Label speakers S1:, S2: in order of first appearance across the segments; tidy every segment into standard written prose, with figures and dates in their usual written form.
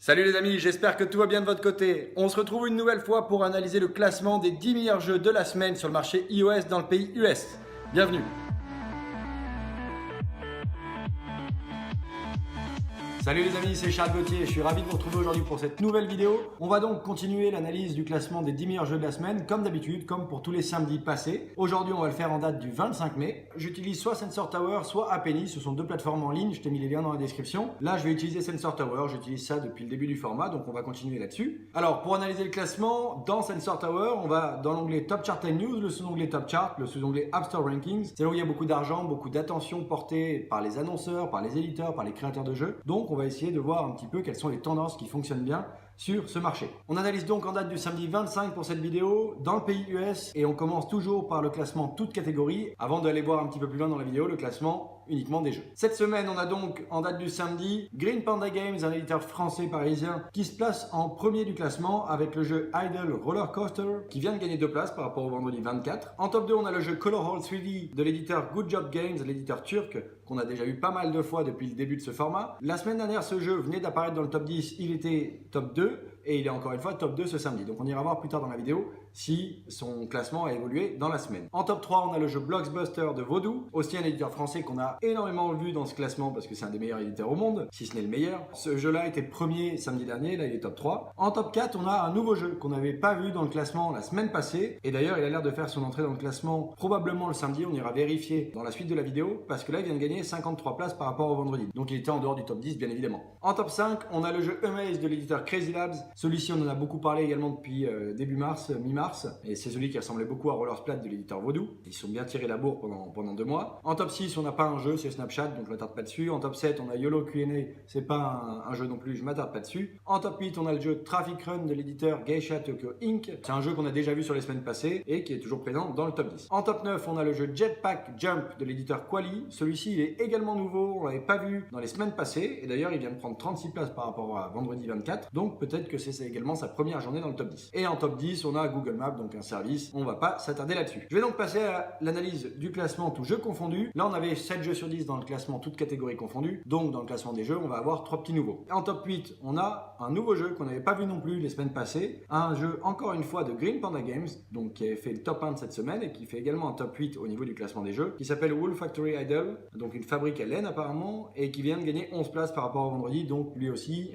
S1: Salut les amis, j'espère que tout va bien de votre côté. On se retrouve une nouvelle fois pour analyser le classement des 10 meilleurs jeux de la semaine sur le marché iOS dans le pays US. Bienvenue. Salut les amis, c'est Charles Gauthier, je suis ravi de vous retrouver aujourd'hui pour cette nouvelle vidéo. On va donc continuer l'analyse du classement des 10 meilleurs jeux de la semaine, comme d'habitude, comme pour tous les samedis passés. Aujourd'hui, on va le faire en date du 25 mai. J'utilise soit Sensor Tower, soit App Annie, ce sont deux plateformes en ligne, je t'ai mis les liens dans la description. Là, je vais utiliser Sensor Tower, j'utilise ça depuis le début du format, donc on va continuer là-dessus. Alors, pour analyser le classement, dans Sensor Tower, on va dans l'onglet Top Chart and News, le sous-onglet Top Chart, le sous-onglet App Store Rankings. C'est là où il y a beaucoup d'argent, beaucoup d'attention portée par les annonceurs, par les éditeurs, par les créateurs de jeux. Donc, on va essayer de voir un petit peu quelles sont les tendances qui fonctionnent bien sur ce marché. On analyse donc en date du samedi 25 pour cette vidéo dans le pays US et on commence toujours par le classement toute catégorie avant d'aller voir un petit peu plus loin dans la vidéo le classement uniquement des jeux. Cette semaine, on a donc en date du samedi Green Panda Games, un éditeur français parisien qui se place en premier du classement avec le jeu Idle Roller Coaster qui vient de gagner 2 places par rapport au vendredi 24. En top 2, on a le jeu Color Hall 3D de l'éditeur Good Job Games, l'éditeur turc qu'on a déjà eu pas mal de fois depuis le début de ce format. La semaine dernière, ce jeu venait d'apparaître dans le top 10, il était top 2 et il est encore une fois top 2 ce samedi. Donc on ira voir plus tard dans la vidéo si son classement a évolué dans la semaine. En top 3, on a le jeu Blockbuster de Voodoo, aussi un éditeur français qu'on a énormément vu dans ce classement parce que c'est un des meilleurs éditeurs au monde, si ce n'est le meilleur. Ce jeu-là était premier samedi dernier, là il est top 3. En top 4, on a un nouveau jeu qu'on n'avait pas vu dans le classement la semaine passée et d'ailleurs il a l'air de faire son entrée dans le classement probablement le samedi, on ira vérifier dans la suite de la vidéo parce que là il vient de gagner 53 places par rapport au vendredi. Donc il était en dehors du top 10 bien évidemment. En top 5, on a le jeu Amaze de l'éditeur Crazy Labs. Celui-ci on en a beaucoup parlé également depuis début mars, mi-mars et c'est celui qui ressemblait beaucoup à Roller Splat de l'éditeur Voodoo. Ils sont bien tirés la bourre pendant 2 mois. En top 6, on n'a pas un jeu, c'est Snapchat, donc je m'attarde pas dessus. En top 7, on a YOLO Q&A, c'est pas un jeu non plus, je m'attarde pas dessus. En top 8, on a le jeu Traffic Run de l'éditeur Geisha Tokyo Inc. C'est un jeu qu'on a déjà vu sur les semaines passées et qui est toujours présent dans le top 10. En top 9, on a le jeu Jetpack Jump de l'éditeur Quali. Celui-ci, il est également nouveau, on l'avait pas vu dans les semaines passées et d'ailleurs, il vient de prendre 36 places par rapport à vendredi 24. Donc peut-être que c'est également sa première journée dans le top 10. Et en top 10, on a Google Maps, donc un service, on va pas s'attarder là-dessus. Je vais donc passer à l'analyse du classement tous jeux confondus. Là, on avait 7 jeux sur 10 dans le classement toutes catégories confondues. Donc, dans le classement des jeux, on va avoir 3 petits nouveaux. En top 8, on a un nouveau jeu qu'on n'avait pas vu non plus les semaines passées. Un jeu, encore une fois, de Green Panda Games, donc qui a fait le top 1 de cette semaine et qui fait également un top 8 au niveau du classement des jeux, qui s'appelle Wool Factory Idle, donc une fabrique à laine apparemment, et qui vient de gagner 11 places par rapport au vendredi. Donc, lui aussi,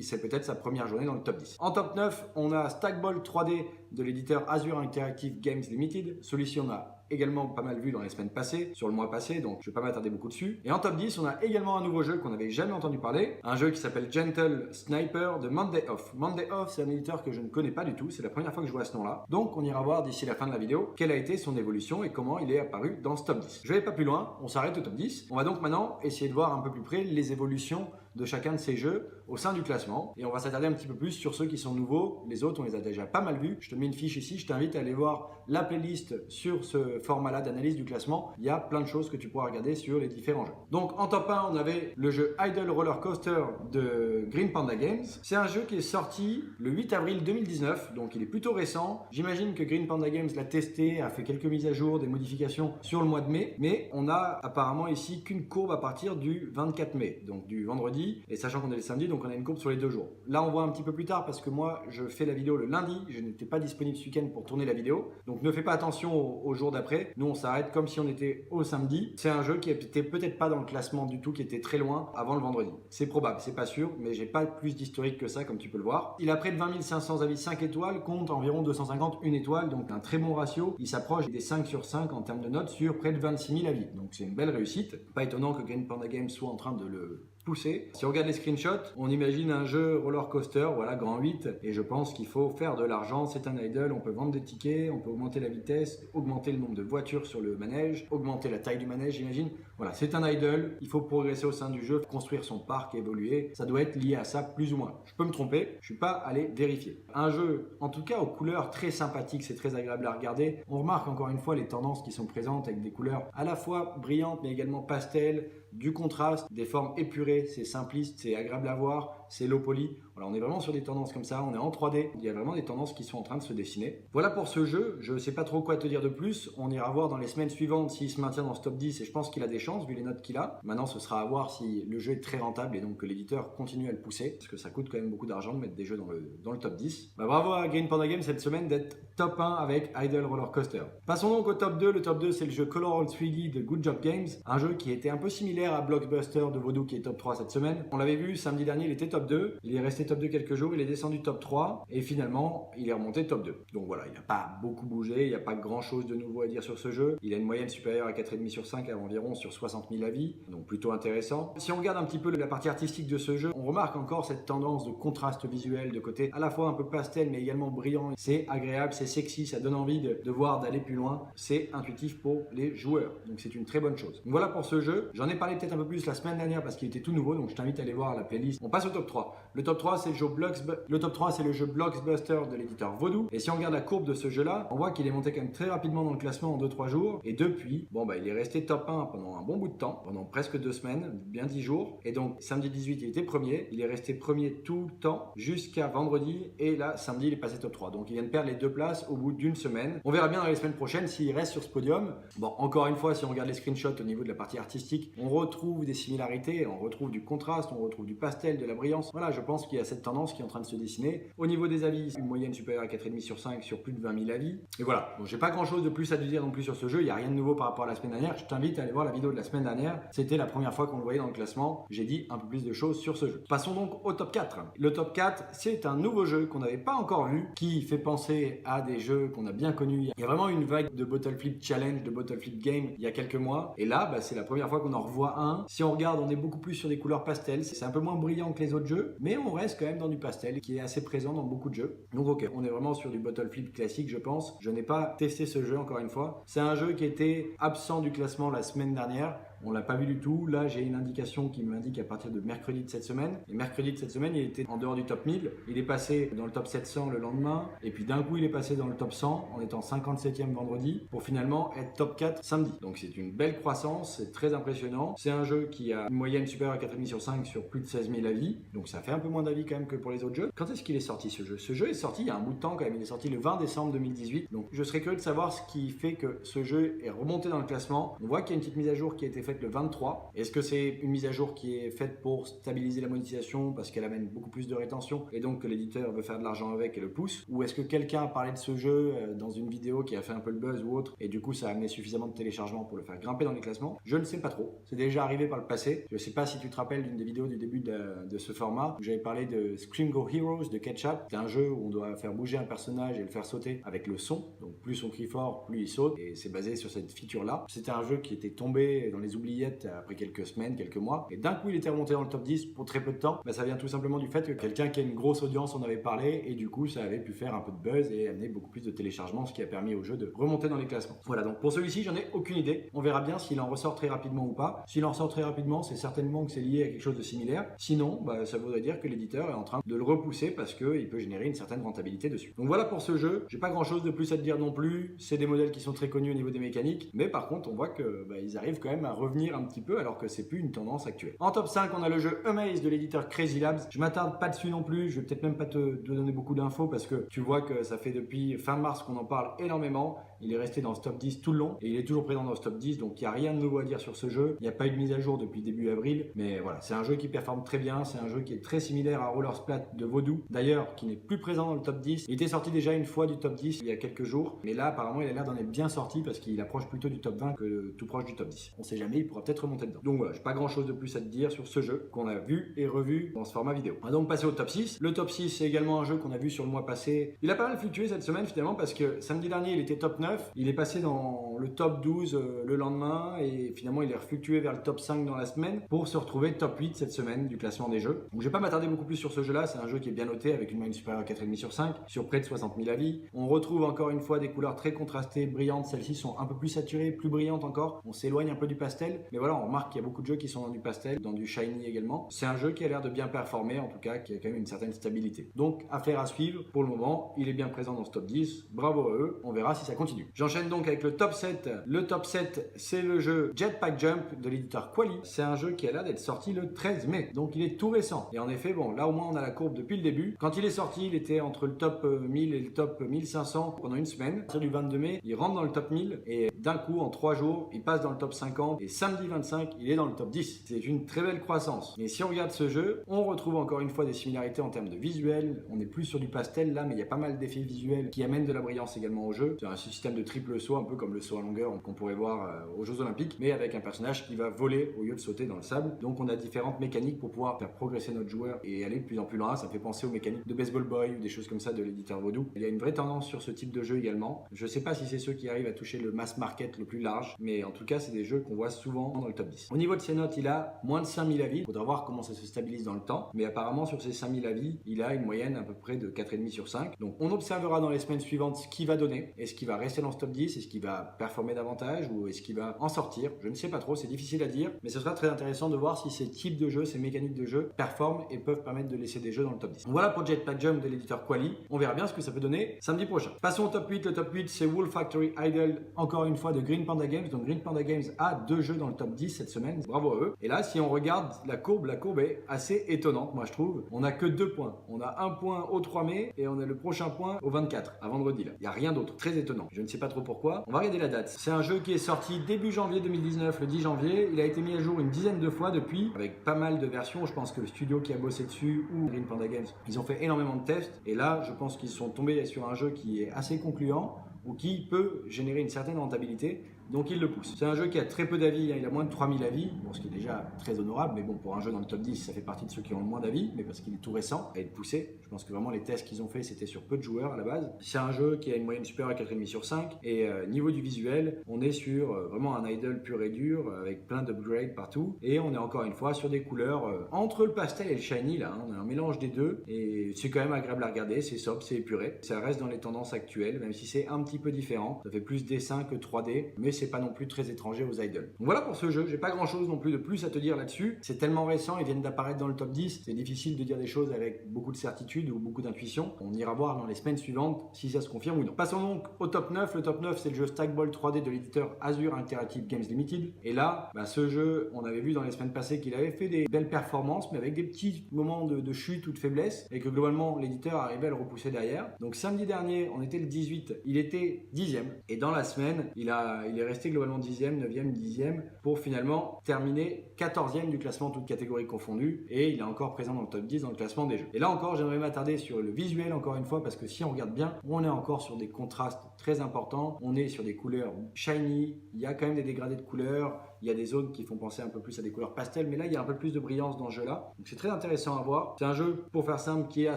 S1: c'est peut-être sa première journée dans le top 10. En top 9, on a Stackball 3D de l'éditeur Azure Interactive Games Limited. Celui-ci, on a également pas mal vu dans les semaines passées, sur le mois passé, donc je vais pas m'attarder beaucoup dessus. Et en top 10, on a également un nouveau jeu qu'on n'avait jamais entendu parler, un jeu qui s'appelle Gentle Sniper de Monday Off. Monday Off, c'est un éditeur que je ne connais pas du tout, c'est la première fois que je vois ce nom-là. Donc on ira voir d'ici la fin de la vidéo quelle a été son évolution et comment il est apparu dans ce top 10. Je vais pas plus loin, on s'arrête au top 10. On va donc maintenant essayer de voir un peu plus près les évolutions de chacun de ces jeux au sein du classement. Et on va s'attarder un petit peu plus sur ceux qui sont nouveaux. Les autres, on les a déjà pas mal vus. Je te mets une fiche ici, je t'invite à aller voir la playlist sur ce format-là d'analyse du classement. Il y a plein de choses que tu pourras regarder sur les différents jeux. Donc en top 1, on avait le jeu Idle Roller Coaster de Green Panda Games. C'est un jeu qui est sorti le 8 avril 2019, donc il est plutôt récent. J'imagine que Green Panda Games l'a testé, a fait quelques mises à jour, des modifications sur le mois de mai, mais on a apparemment ici qu'une courbe à partir du 24 mai, donc du vendredi, et sachant qu'on est le samedi, donc on a une courbe sur les 2 jours. Là, on voit un petit peu plus tard parce que moi, je fais la vidéo le lundi, je n'étais pas disponible ce week-end pour tourner la vidéo, donc ne fais pas attention au jour d'après. Nous, on s'arrête comme si on était au samedi. C'est un jeu qui était peut-être pas dans le classement du tout, qui était très loin avant le vendredi. C'est probable, c'est pas sûr, mais j'ai pas plus d'historique que ça, comme tu peux le voir. Il a près de 20 500 avis 5 étoiles, compte environ 250 1 étoile, donc un très bon ratio. Il s'approche des 5 sur 5 en termes de notes sur près de 26 000 avis, donc c'est une belle réussite. Pas étonnant que Green Panda Games soit en train de le pousser. Si on regarde les screenshots, on imagine un jeu roller coaster, voilà, grand 8, et je pense qu'il faut faire de l'argent. C'est un idle, on peut vendre des tickets, on peut augmenter la vitesse, augmenter le nombre de voitures sur le manège, augmenter la taille du manège, j'imagine. Voilà, c'est un idle, il faut progresser au sein du jeu, construire son parc, évoluer. Ça doit être lié à ça plus ou moins. Je peux me tromper, je suis pas allé vérifier. Un jeu, en tout cas aux couleurs très sympathiques, c'est très agréable à regarder. On remarque encore une fois les tendances qui sont présentes avec des couleurs à la fois brillantes mais également pastel, du contraste, des formes épurées, c'est simpliste, c'est agréable à voir. c'est low poly. Voilà, on est vraiment sur des tendances comme ça, on est en 3D, il y a vraiment des tendances qui sont en train de se dessiner. Voilà pour ce jeu, je ne sais pas trop quoi te dire de plus, on ira voir dans les semaines suivantes s'il se maintient dans ce top 10 et je pense qu'il a des chances vu les notes qu'il a. Maintenant ce sera à voir si le jeu est très rentable et donc que l'éditeur continue à le pousser, parce que ça coûte quand même beaucoup d'argent de mettre des jeux dans le top 10. Bravo à Green Panda Games cette semaine d'être top 1 avec Idle Roller Coaster. Passons donc au top 2, le top 2 c'est le jeu Color 3D de Good Job Games, un jeu qui était un peu similaire à Blockbuster de Voodoo qui est top 3 cette semaine. On l'avait vu samedi dernier, il était top 2, il est resté top 2 quelques jours, il est descendu top 3 et finalement il est remonté top 2. Donc voilà, il n'a pas beaucoup bougé, il n'y a pas grand chose de nouveau à dire sur ce jeu. Il a une moyenne supérieure à 4,5 sur 5 à environ sur 60 000 avis, donc plutôt intéressant. Si on regarde un petit peu la partie artistique de ce jeu, on remarque encore cette tendance de contraste visuel, de côté à la fois un peu pastel mais également brillant. C'est agréable, c'est sexy, ça donne envie de voir, d'aller plus loin. C'est intuitif pour les joueurs, donc c'est une très bonne chose. Donc voilà pour ce jeu. J'en ai parlé peut-être un peu plus la semaine dernière parce qu'il était tout nouveau, donc je t'invite à aller voir la playlist. On passe au top 3. Le top 3 c'est le jeu Blockbuster de l'éditeur Voodoo. Et si on regarde la courbe de ce jeu-là, on voit qu'il est monté quand même très rapidement dans le classement en 2-3 jours. Et depuis, il est resté top 1 pendant un bon bout de temps, pendant presque 2 semaines, bien 10 jours. Et donc samedi 18, il était premier. Il est resté premier tout le temps jusqu'à vendredi. Et là, samedi, il est passé top 3. Donc il vient de perdre les 2 places au bout d'une semaine. On verra bien dans les semaines prochaines s'il reste sur ce podium. Bon, encore une fois, si on regarde les screenshots au niveau de la partie artistique, on retrouve des similarités, on retrouve du contraste, on retrouve du pastel, de la brillance. Voilà, je pense qu'il y a cette tendance qui est en train de se dessiner. Au niveau des avis, une moyenne supérieure à 4,5 sur 5 sur plus de 20 000 avis. Et voilà, bon, j'ai pas grand chose de plus à te dire non plus sur ce jeu, il n'y a rien de nouveau par rapport à la semaine dernière. Je t'invite à aller voir la vidéo de la semaine dernière. C'était la première fois qu'on le voyait dans le classement. J'ai dit un peu plus de choses sur ce jeu. Passons donc au top 4. Le top 4, c'est un nouveau jeu qu'on n'avait pas encore vu, qui fait penser à des jeux qu'on a bien connus. Il y a vraiment une vague de Bottle Flip Challenge, de Bottle Flip Game il y a quelques mois. Et là, c'est la première fois qu'on en revoit un. Si on regarde, on est beaucoup plus sur des couleurs pastel. C'est un peu moins brillant que les autres jeux, mais on reste quand même dans du pastel qui est assez présent dans beaucoup de jeux. Donc ok, on est vraiment sur du Bottle Flip classique, je pense. Je n'ai pas testé ce jeu encore une fois. C'est un jeu qui était absent du classement la semaine dernière. On l'a pas vu du tout. Là, j'ai une indication qui m'indique à partir de mercredi de cette semaine. Et mercredi de cette semaine, il était en dehors du top 1000. Il est passé dans le top 700 le lendemain. Et puis d'un coup, il est passé dans le top 100 en étant 57e vendredi pour finalement être top 4 samedi. Donc c'est une belle croissance, c'est très impressionnant. C'est un jeu qui a une moyenne supérieure à 4,5 sur 5 sur plus de 16 000 avis. Donc ça fait un peu moins d'avis quand même que pour les autres jeux. Quand est-ce qu'il est sorti ce jeu? Ce jeu est sorti il y a un bout de temps quand même. Il est sorti le 20 décembre 2018. Donc je serais curieux de savoir ce qui fait que ce jeu est remonté dans le classement. On voit qu'il y a une petite mise à jour qui a été faite le 23. Est-ce que c'est une mise à jour qui est faite pour stabiliser la monétisation parce qu'elle amène beaucoup plus de rétention et donc que l'éditeur veut faire de l'argent avec et le pousse? Ou est-ce que quelqu'un a parlé de ce jeu dans une vidéo qui a fait un peu le buzz ou autre et du coup ça a amené suffisamment de téléchargements pour le faire grimper dans les classements? Je ne sais pas trop. C'est déjà arrivé par le passé. Je ne sais pas si tu te rappelles d'une des vidéos du début de ce format où j'avais parlé de Scream Go Heroes de Ketchup. C'est un jeu où on doit faire bouger un personnage et le faire sauter avec le son. Donc plus on crie fort, plus il saute et c'est basé sur cette feature-là. C'était un jeu qui était tombé dans les oubliettes après quelques semaines, quelques mois, et d'un coup il était remonté dans le top 10 pour très peu de temps. Ça vient tout simplement du fait que quelqu'un qui a une grosse audience en avait parlé et du coup ça avait pu faire un peu de buzz et amener beaucoup plus de téléchargements, ce qui a permis au jeu de remonter dans les classements. Voilà, donc pour celui-ci j'en ai aucune idée, on verra bien s'il en ressort très rapidement ou pas. S'il en ressort très rapidement, c'est certainement que c'est lié à quelque chose de similaire, sinon ça voudrait dire que l'éditeur est en train de le repousser parce qu'il peut générer une certaine rentabilité dessus. Donc voilà pour ce jeu, j'ai pas grand chose de plus à te dire non plus, c'est des modèles qui sont très connus au niveau des mécaniques, mais par contre on voit que ils arrivent quand même à revenir un petit peu alors que c'est plus une tendance actuelle. En top 5, on a le jeu Amaze de l'éditeur Crazy Labs. Je m'attarde pas dessus non plus, je vais peut-être même pas te donner beaucoup d'infos parce que tu vois que ça fait depuis fin mars qu'on en parle énormément. Il est resté dans ce top 10 tout le long et il est toujours présent dans ce top 10, donc il n'y a rien de nouveau à dire sur ce jeu. Il n'y a pas eu de mise à jour depuis début avril, mais voilà, c'est un jeu qui performe très bien, c'est un jeu qui est très similaire à Roller Splat de Voodoo, d'ailleurs qui n'est plus présent dans le top 10. Il était sorti déjà une fois du top 10 il y a quelques jours, mais là apparemment il a l'air d'en être bien sorti parce qu'il approche plutôt du top 20 que tout proche du top 10. On sait jamais, il pourra peut-être remonter dedans. Donc voilà, j'ai pas grand chose de plus à te dire sur ce jeu qu'on a vu et revu dans ce format vidéo. On va donc passer au top 6. Le top 6 c'est également un jeu qu'on a vu sur le mois passé. Il a pas mal fluctué cette semaine finalement parce que samedi dernier il était top 9, il est passé dans le top 12 le lendemain et finalement il est refluctué vers le top 5 dans la semaine pour se retrouver top 8 cette semaine du classement des jeux. Donc je vais pas m'attarder beaucoup plus sur ce jeu là, c'est un jeu qui est bien noté avec une moyenne supérieure à 4,5 sur 5 sur près de 60 000 avis. On retrouve encore une fois des couleurs très contrastées, brillantes, celles-ci sont un peu plus saturées, plus brillantes encore. On s'éloigne un peu du pastel, mais voilà, on remarque qu'il y a beaucoup de jeux qui sont dans du pastel, dans du shiny également. C'est un jeu qui a l'air de bien performer, en tout cas qui a quand même une certaine stabilité. Donc affaire à suivre, pour le moment il est bien présent dans ce top 10, bravo à eux, on verra si ça continue. J'enchaîne donc avec le top 7 7, le top 7, c'est le jeu Jetpack Jump de l'éditeur Quali. C'est un jeu qui a l'air d'être sorti le 13 mai, donc il est tout récent. Et en effet, bon, là au moins on a la courbe depuis le début. Quand il est sorti, il était entre le top 1000 et le top 1500 pendant une semaine. À partir du 22 mai, il rentre dans le top 1000 et d'un coup, en 3 jours, il passe dans le top 50 et samedi 25, il est dans le top 10. C'est une très belle croissance. Mais si on regarde ce jeu, on retrouve encore une fois des similarités en termes de visuel. On est plus sur du pastel là, mais il y a pas mal d'effets visuels qui amènent de la brillance également au jeu. C'est un système de triple saut, un peu comme le saut à longueur qu'on pourrait voir aux Jeux Olympiques, mais avec un personnage qui va voler au lieu de sauter dans le sable. Donc on a différentes mécaniques pour pouvoir faire progresser notre joueur et aller de plus en plus loin. Ça fait penser aux mécaniques de Baseball Boy ou des choses comme ça de l'éditeur Vodou. Il y a une vraie tendance sur ce type de jeu également. Je sais pas si c'est ceux qui arrivent à toucher le mass market le plus large, mais en tout cas c'est des jeux qu'on voit souvent dans le top 10. Au niveau de ses notes, il a moins de 5000 avis. Il faudra voir comment ça se stabilise dans le temps, mais apparemment sur ces 5000 avis, il a une moyenne à peu près de 4,5 sur 5. Donc on observera dans les semaines suivantes ce qu'il va donner. Est-ce qu'il va rester dans ce top 10? Est-ce qu'il va performer davantage ou est-ce qu'il va en sortir? Je ne sais pas trop, c'est difficile à dire, mais ce sera très intéressant de voir si ces types de jeux, ces mécaniques de jeu performent et peuvent permettre de laisser des jeux dans le top 10. Donc voilà pour Jetpack Jump de l'éditeur Quali. On verra bien ce que ça peut donner samedi prochain. Passons au top 8. Le top 8, c'est Wolf Factory Idol, encore une fois de Green Panda Games. Donc Green Panda Games a 2 jeux dans le top 10 cette semaine. Bravo à eux. Et là, si on regarde la courbe est assez étonnante, moi je trouve. On n'a que 2 points. On a un point au 3 mai et on a le prochain point au 24, à vendredi là. Il n'y a rien d'autre. Très étonnant. Je ne sais pas trop pourquoi. On va regarder la date. C'est un jeu qui est sorti début janvier 2019, le 10 janvier. Il a été mis à jour une dizaine de fois depuis, avec pas mal de versions. Je pense que le studio qui a bossé dessus ou Green Panda Games, ils ont fait énormément de tests. Et là, je pense qu'ils sont tombés sur un jeu qui est assez concluant ou qui peut générer une certaine rentabilité. Donc il le pousse. C'est un jeu qui a très peu d'avis, il a moins de 3000 avis, bon, ce qui est déjà très honorable, mais bon, pour un jeu dans le top 10, ça fait partie de ceux qui ont le moins d'avis, mais parce qu'il est tout récent, à être poussé. Je pense que vraiment les tests qu'ils ont fait, c'était sur peu de joueurs à la base. C'est un jeu qui a une moyenne supérieure à 4,5 sur 5, et niveau du visuel, on est sur vraiment un idle pur et dur, avec plein d'upgrades partout, et on est encore une fois sur des couleurs entre le pastel et le shiny, là, hein, on a un mélange des deux, et c'est quand même agréable à regarder, c'est sobre, c'est épuré, ça reste dans les tendances actuelles, même si c'est un petit peu différent, ça fait plus dessin que 3D, mais c'est pas non plus très étranger aux idols. Donc voilà pour ce jeu, j'ai pas grand chose non plus de plus à te dire là-dessus, c'est tellement récent, ils viennent d'apparaître dans le top 10, c'est difficile de dire des choses avec beaucoup de certitude ou beaucoup d'intuition, on ira voir dans les semaines suivantes si ça se confirme ou non. Passons donc au top 9, le top 9 c'est le jeu Stackball 3D de l'éditeur Azure Interactive Games Limited, et là, ce jeu, on avait vu dans les semaines passées qu'il avait fait des belles performances, mais avec des petits moments de chute ou de faiblesse, et que globalement l'éditeur arrivait à le repousser derrière. Donc samedi dernier, on était le 18, il était 10e, et dans la semaine, il est resté globalement 10e, 9e, 10e, pour finalement terminer 14e du classement toutes catégories confondues, et il est encore présent dans le top 10 dans le classement des jeux. Et là encore, j'aimerais m'attarder sur le visuel encore une fois, parce que si on regarde bien, on est encore sur des contrastes très importants, on est sur des couleurs shiny, il y a quand même des dégradés de couleurs, il y a des zones qui font penser un peu plus à des couleurs pastel, mais là il y a un peu plus de brillance dans ce jeu-là, donc c'est très intéressant à voir. C'est un jeu, pour faire simple, qui est à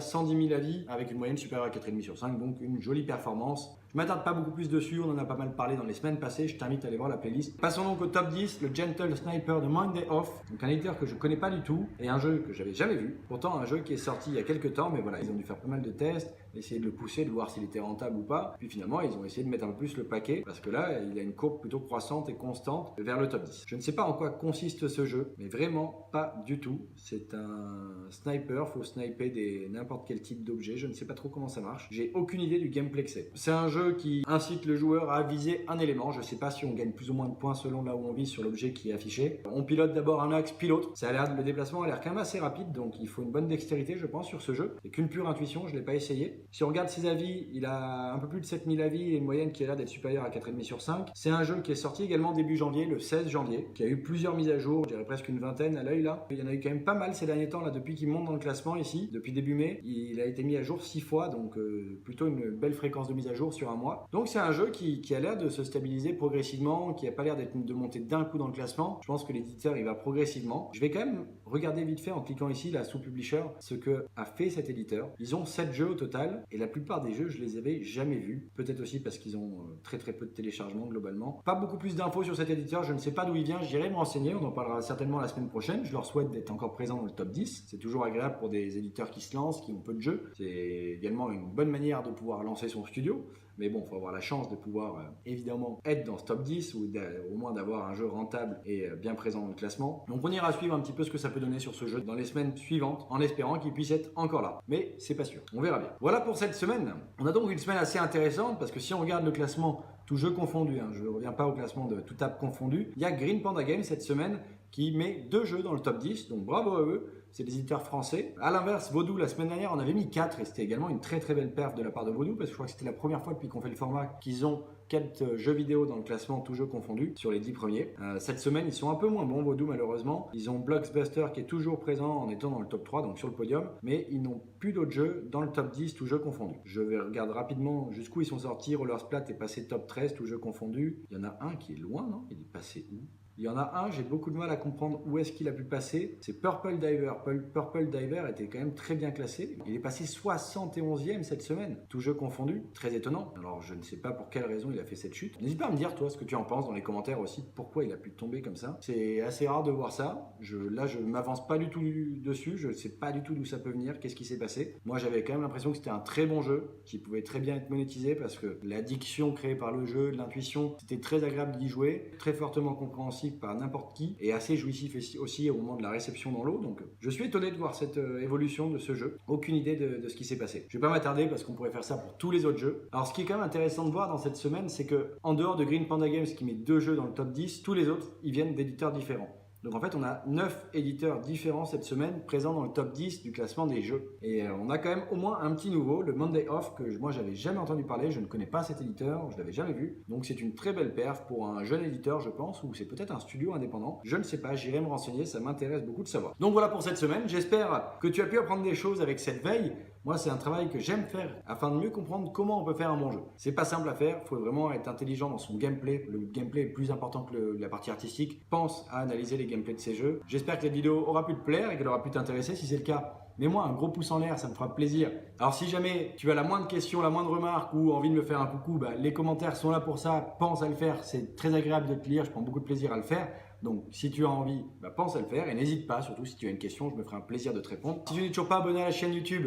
S1: 110 000 avis, avec une moyenne supérieure à 4,5 sur 5, donc une jolie performance. Je m'attarde pas beaucoup plus dessus, on en a pas mal parlé dans les semaines passées, je t'invite à aller voir la playlist. Passons donc au top 10, le Gentle Sniper de Monday Off, donc un éditeur que je connais pas du tout, et un jeu que j'avais jamais vu, pourtant un jeu qui est sorti il y a quelques temps, mais voilà, ils ont dû faire pas mal de tests, essayer de le pousser, de voir s'il était rentable ou pas, puis finalement ils ont essayé de mettre un peu plus le paquet, parce que là il a une courbe plutôt croissante et constante vers le top 10. Je ne sais pas en quoi consiste ce jeu, mais vraiment pas du tout. C'est un sniper, faut sniper n'importe quel type d'objet, je ne sais pas trop comment ça marche, j'ai aucune idée du gameplay que c'est. C'est un jeu qui incite le joueur à viser un élément, je sais pas si on gagne plus ou moins de points selon là où on vise sur l'objet qui est affiché. On pilote d'abord un axe puis l'autre, le déplacement a l'air quand même assez rapide, donc il faut une bonne dextérité je pense sur ce jeu, c'est qu'une pure intuition, je l'ai pas essayé. Si on regarde ses avis, il a un peu plus de 7000 avis et une moyenne qui a l'air d'être supérieure à 4,5 sur 5. C'est un jeu qui est sorti également début janvier, le 16 janvier, qui a eu plusieurs mises à jour, je dirais presque une vingtaine à l'œil là. Il y en a eu quand même pas mal ces derniers temps là, depuis qu'il monte dans le classement ici, depuis début mai. Il a été mis à jour 6 fois, donc plutôt une belle fréquence de mise à jour sur un mois. Donc c'est un jeu qui a l'air de se stabiliser progressivement, qui a pas l'air de monter d'un coup dans le classement. Je pense que l'éditeur il va progressivement. Je vais quand même regarder vite fait en cliquant ici là sous Publisher ce que a fait cet éditeur. Ils ont 7 jeux au total et la plupart des jeux je les avais jamais vus. Peut-être aussi parce qu'ils ont très peu de téléchargements globalement. Pas beaucoup plus d'infos sur cet éditeur, je ne sais pas d'où il vient, j'irai me renseigner, on en parlera certainement la semaine prochaine. Je leur souhaite d'être encore présents dans le top 10. C'est toujours agréable pour des éditeurs qui se lancent, qui ont peu de jeux. C'est également une bonne manière de pouvoir lancer son studio. Mais bon, il faut avoir la chance de pouvoir évidemment être dans ce top 10 ou au moins d'avoir un jeu rentable et bien présent dans le classement. Donc on ira suivre un petit peu ce que ça peut donner sur ce jeu dans les semaines suivantes en espérant qu'il puisse être encore là. Mais c'est pas sûr, on verra bien. Voilà pour cette semaine. On a donc une semaine assez intéressante parce que si on regarde le classement tout jeu confondu, je ne reviens pas au classement de tout app confondu, il y a Green Panda Games cette semaine qui met 2 jeux dans le top 10, donc bravo à eux. C'est des éditeurs français. À l'inverse, Vaudou, la semaine dernière, on avait mis 4 et c'était également une très très belle perf de la part de Vaudou parce que je crois que c'était la première fois depuis qu'on fait le format qu'ils ont 4 jeux vidéo dans le classement, tous jeux confondus, sur les 10 premiers. Cette semaine, ils sont un peu moins bons, Vaudou, malheureusement. Ils ont Blockbuster qui est toujours présent en étant dans le top 3, donc sur le podium, mais ils n'ont plus d'autres jeux dans le top 10, tous jeux confondus. Je vais regarder rapidement jusqu'où ils sont sortis. Roller Splat est passé top 13, tous jeux confondus. Il y en a un qui est loin, non? Il est passé où? Il y en a un, j'ai beaucoup de mal à comprendre où est-ce qu'il a pu passer. C'est Purple Diver. Purple Diver était quand même très bien classé. Il est passé 71e cette semaine, tout jeu confondu. Très étonnant. Alors, je ne sais pas pour quelle raison il a fait cette chute. N'hésite pas à me dire, toi, ce que tu en penses dans les commentaires aussi. Pourquoi il a pu tomber comme ça. C'est assez rare de voir ça. Là, je ne m'avance pas du tout dessus. Je ne sais pas du tout d'où ça peut venir. Qu'est-ce qui s'est passé. Moi, j'avais quand même l'impression que c'était un très bon jeu qui pouvait très bien être monétisé parce que l'addiction créée par le jeu, l'intuition, c'était très agréable d'y jouer. Très fortement compréhensible par n'importe qui et assez jouissif aussi au moment de la réception dans l'eau. Donc je suis étonné de voir cette évolution de ce jeu. Aucune idée de ce qui s'est passé. Je vais pas m'attarder parce qu'on pourrait faire ça pour tous les autres jeux. Alors ce qui est quand même intéressant de voir dans cette semaine, c'est que en dehors de Green Panda Games qui met 2 jeux dans le top 10, tous les autres, ils viennent d'éditeurs différents. Donc en fait, on a 9 éditeurs différents cette semaine présents dans le top 10 du classement des jeux. Et on a quand même au moins un petit nouveau, le Monday Off, que moi j'avais jamais entendu parler, je ne connais pas cet éditeur, je l'avais jamais vu. Donc c'est une très belle perf pour un jeune éditeur, je pense, ou c'est peut-être un studio indépendant. Je ne sais pas, j'irai me renseigner, ça m'intéresse beaucoup de savoir. Donc voilà pour cette semaine, j'espère que tu as pu apprendre des choses avec cette veille. Moi, c'est un travail que j'aime faire afin de mieux comprendre comment on peut faire un bon jeu. C'est pas simple à faire, il faut vraiment être intelligent dans son gameplay. Le gameplay est plus important que la partie artistique. Pense à analyser les gameplays de ces jeux. J'espère que la vidéo aura pu te plaire et qu'elle aura pu t'intéresser. Si c'est le cas, mets-moi un gros pouce en l'air, ça me fera plaisir. Alors si jamais tu as la moindre question, la moindre remarque ou envie de me faire un coucou, les commentaires sont là pour ça. Pense à le faire, c'est très agréable de te lire, je prends beaucoup de plaisir à le faire. Donc si tu as envie, pense à le faire et n'hésite pas, surtout si tu as une question, je me ferai un plaisir de te répondre. Si tu n'es toujours pas abonné à la chaîne YouTube,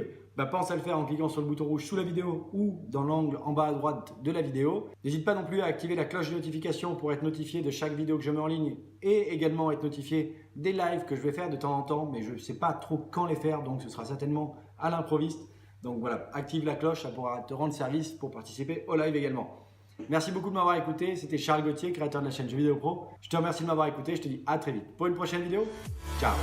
S1: pense à le faire en cliquant sur le bouton rouge sous la vidéo ou dans l'angle en bas à droite de la vidéo. N'hésite pas non plus à activer la cloche de notification pour être notifié de chaque vidéo que je mets en ligne et également être notifié des lives que je vais faire de temps en temps, mais je ne sais pas trop quand les faire, donc ce sera certainement à l'improviste. Donc voilà, active la cloche, ça pourra te rendre service pour participer au live également. Merci beaucoup de m'avoir écouté, c'était Charles Gauthier, créateur de la chaîne Jeux Vidéo Pro. Je te remercie de m'avoir écouté, je te dis à très vite pour une prochaine vidéo. Ciao!